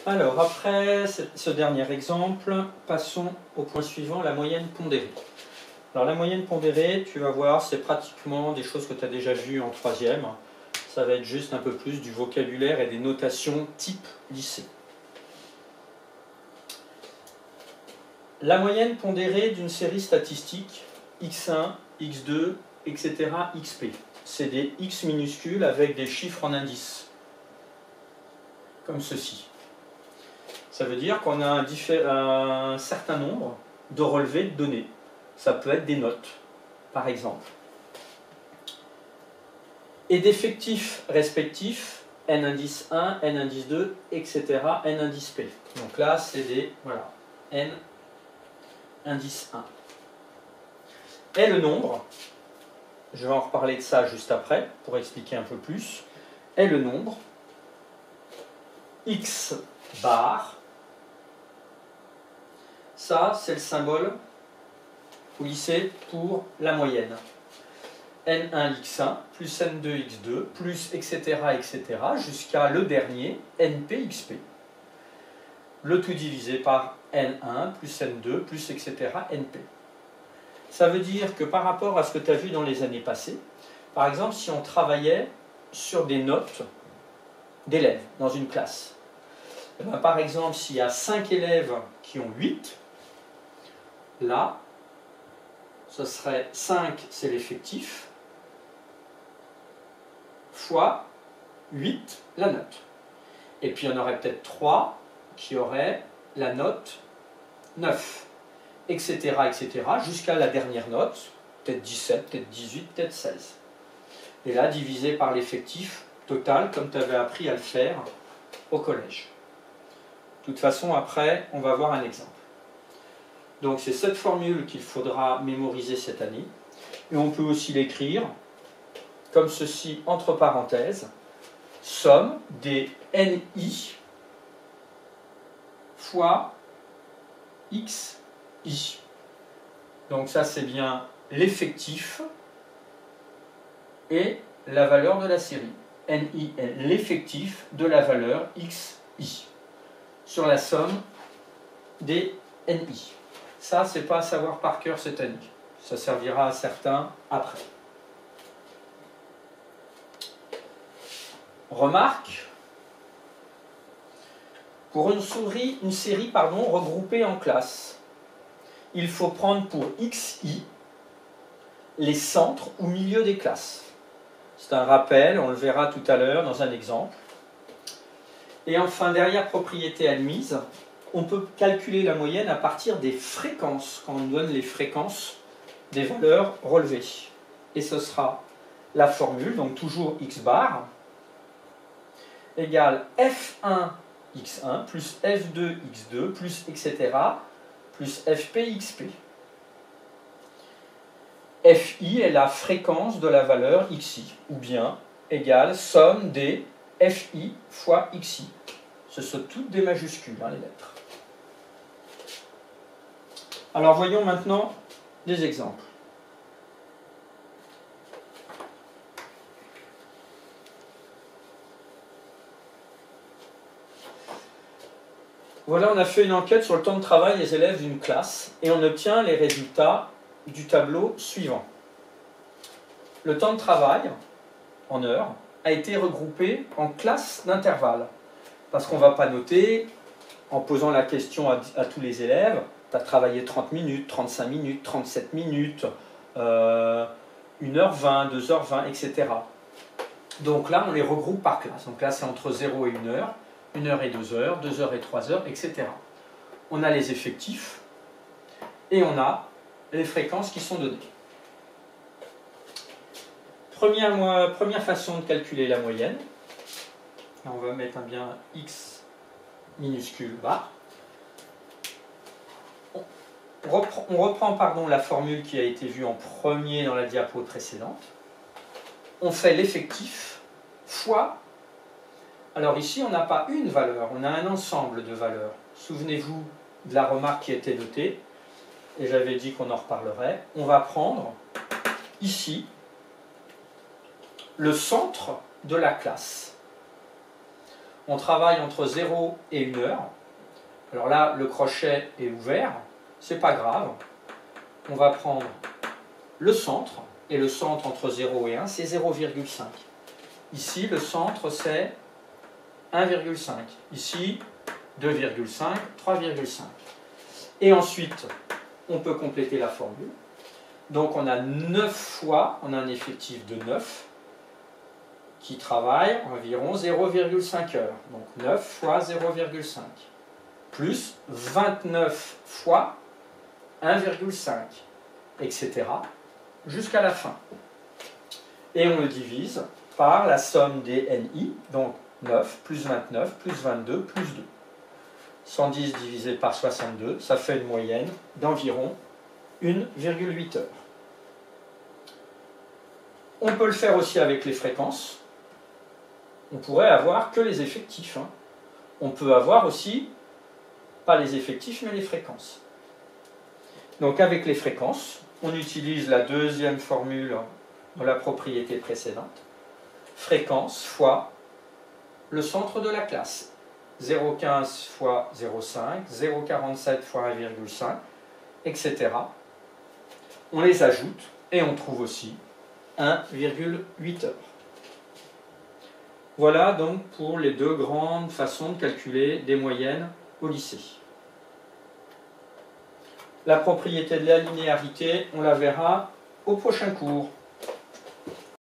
Alors, après ce dernier exemple, passons au point suivant, la moyenne pondérée. Alors, la moyenne pondérée, tu vas voir, c'est pratiquement des choses que tu as déjà vues en troisième. Ça va être juste un peu plus du vocabulaire et des notations type lycée. La moyenne pondérée d'une série statistique, x1, x2, etc., xp. C'est des x minuscules avec des chiffres en indice, comme ceci. Ça veut dire qu'on a un certain nombre de relevés de données. Ça peut être des notes, par exemple. Et d'effectifs respectifs, n indice 1, n indice 2, etc., n indice p. Donc là, c'est des, voilà, n indice 1. Et le nombre, je vais en reparler de ça juste après, pour expliquer un peu plus, est le nombre x bar. Ça, c'est le symbole au lycée pour la moyenne. N1 x1 plus N2 x2 plus etc. jusqu'à le dernier NP xp. Le tout divisé par N1 plus N2 plus etc. NP. Ça veut dire que par rapport à ce que tu as vu dans les années passées, par exemple si on travaillait sur des notes d'élèves dans une classe, et bien, par exemple s'il y a 5 élèves qui ont 8, là, ce serait 5, c'est l'effectif, fois 8, la note. Et puis il y en aurait peut-être 3 qui auraient la note 9, etc., jusqu'à la dernière note, peut-être 17, peut-être 18, peut-être 16. Et là, divisé par l'effectif total, comme tu avais appris à le faire au collège. De toute façon, après, on va voir un exemple. Donc c'est cette formule qu'il faudra mémoriser cette année. Et on peut aussi l'écrire comme ceci, entre parenthèses, somme des NI fois XI. Donc ça c'est bien l'effectif et la valeur de la série. NI est l'effectif de la valeur XI sur la somme des NI. Ça, c'est pas à savoir par cœur cette année. Ça servira à certains après. Remarque, pour une série regroupée en classes, il faut prendre pour XI les centres ou milieux des classes. C'est un rappel, on le verra tout à l'heure dans un exemple. Et enfin, derrière propriété admise, on peut calculer la moyenne à partir des fréquences, quand on donne les fréquences des valeurs relevées. Et ce sera la formule, donc toujours x bar, égale f1 x1 plus f2 x2 plus etc. plus fp xp. Fi est la fréquence de la valeur xi, ou bien égale somme des fi fois xi. Ce sont toutes des majuscules, hein, les lettres. Alors voyons maintenant des exemples. Voilà, on a fait une enquête sur le temps de travail des élèves d'une classe et on obtient les résultats du tableau suivant. Le temps de travail, en heures, a été regroupé en classes d'intervalle. Parce qu'on ne va pas noter, en posant la question à tous les élèves, tu as travaillé 30 minutes, 35 minutes, 37 minutes, 1h20, 2h20, etc. Donc là, on les regroupe par classe. Donc là, c'est entre 0 et 1 heure, 1 heure et 2 heures, 2 heures et 3 heures, etc. On a les effectifs et on a les fréquences qui sont données. Première façon de calculer la moyenne. Là, on va mettre un bien x minuscule bar. On reprend la formule qui a été vue en premier dans la diapo précédente. On fait l'effectif fois. Alors ici, on n'a pas une valeur, on a un ensemble de valeurs. Souvenez-vous de la remarque qui était notée, et j'avais dit qu'on en reparlerait. On va prendre ici le centre de la classe. on travaille entre 0 et 1 heure. Alors là, le crochet est ouvert, c'est pas grave. On va prendre le centre, et le centre entre 0 et 1, c'est 0,5. Ici, le centre, c'est 1,5. Ici, 2,5, 3,5. Et ensuite, on peut compléter la formule. Donc on a 9 fois, on a un effectif de 9 qui travaille environ 0,5 heures. Donc 9 fois 0,5 plus 29 fois 1,5, etc. jusqu'à la fin. Et on le divise par la somme des NI, donc 9 plus 29 plus 22 plus 2. 110 divisé par 62, ça fait une moyenne d'environ 1,8 heures. On peut le faire aussi avec les fréquences. On pourrait avoir que les effectifs. On peut avoir aussi, pas les effectifs, mais les fréquences. Donc avec les fréquences, on utilise la deuxième formule de la propriété précédente. Fréquence fois le centre de la classe. 0,15 fois 0,5, 0,47 fois 1,5, etc. On les ajoute et on trouve aussi 1,8 heures. Voilà donc pour les deux grandes façons de calculer des moyennes au lycée. La propriété de la linéarité, on la verra au prochain cours.